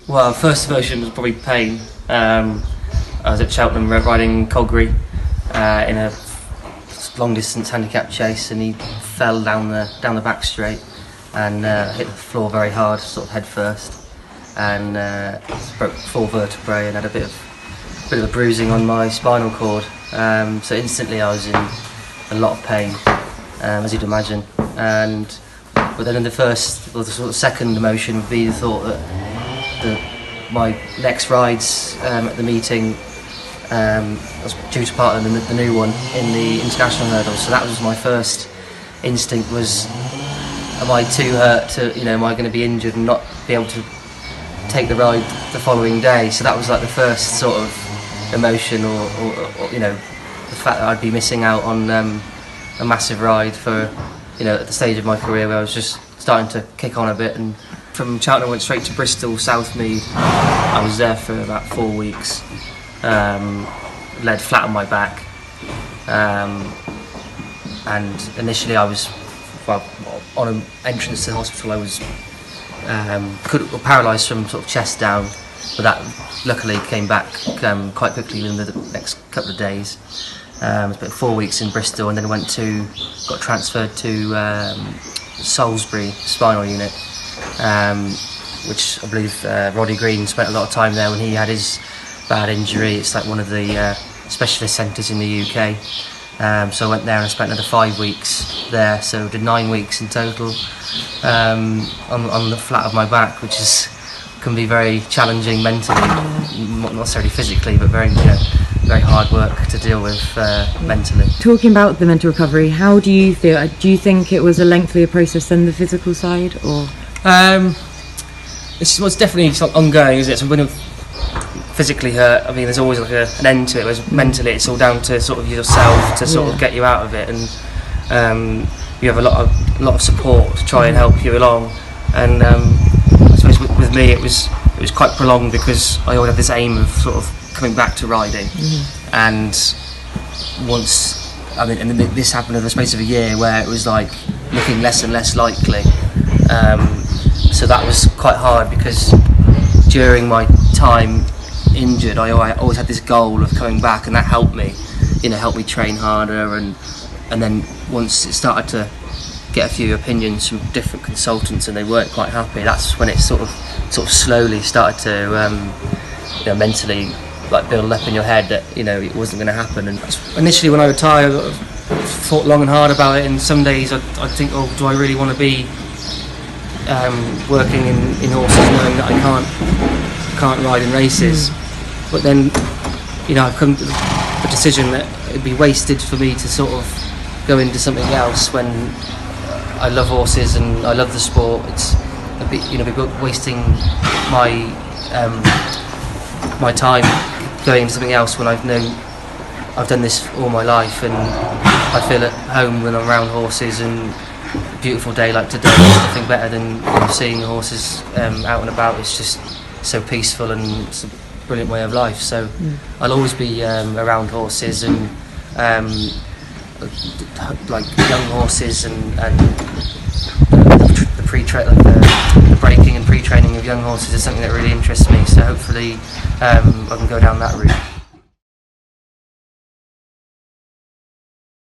Well, first emotion was probably pain. I was at Cheltenham riding Coggery in a long distance handicap chase, and he fell down the back straight and hit the floor very hard, sort of head first, and broke 4 vertebrae and had a bit of a bruising on my spinal cord. So instantly I was in a lot of pain, as you'd imagine. But then the sort of second emotion would be the thought that my next rides at the meeting, I was due to partner in the new one in the international hurdle. So that was my first instinct: was, am I too hurt to, am I going to be injured and not be able to take the ride the following day? So that was like the first sort of emotion, or the fact that I'd be missing out on a massive ride for, at the stage of my career where I was just starting to kick on a bit. And from Cheltenham I went straight to Bristol, Southmead. I was there for about 4 weeks, led flat on my back, and initially I was, on an entrance to the hospital I was paralysed from sort of chest down, but that luckily came back quite quickly within the next couple of days. I spent 4 weeks in Bristol, and then got transferred to Salisbury spinal unit, which I believe Roddy Green spent a lot of time there when he had his bad injury. It's like one of the specialist centres in the UK. So I went there and I spent another 5 weeks there, so did 9 weeks in total on the flat of my back, which can be very challenging mentally, not necessarily physically, but very hard work to deal with mentally. Talking about the mental recovery, how do you feel? Do you think it was a lengthier process than the physical side, or? It's definitely ongoing, isn't it? So when you're physically hurt, I mean, there's always like an end to it. Whereas mentally, it's all down to sort of yourself to sort of get you out of it, and you have a lot of support to try and help you along. And I suppose with me, it was quite prolonged because I always had this aim of sort of coming back to riding, and this happened in the space of a year where it was like looking less and less likely. So that was quite hard, because during my time injured, I always had this goal of coming back, and that helped me train harder, and then once it started to get a few opinions from different consultants and they weren't quite happy, that's when it sort of slowly started to mentally build up in your head that it wasn't going to happen. And initially when I retired, I thought long and hard about it, and some days I'd think, oh, do I really want to be working in horses knowing that I can't ride in races? But then I've come to the decision that it'd be wasted for me to sort of go into something else when I love horses and I love the sport. It's a bit, wasting my time going into something else when I've done this all my life, and I feel at home when I'm around horses. And a beautiful day like today, there's nothing better than seeing the horses out and about. It's just so peaceful, and it's a brilliant way of life. So I'll always be around horses, and like young horses, and the breaking and pre-training of young horses is something that really interests me. So hopefully I can go down that route.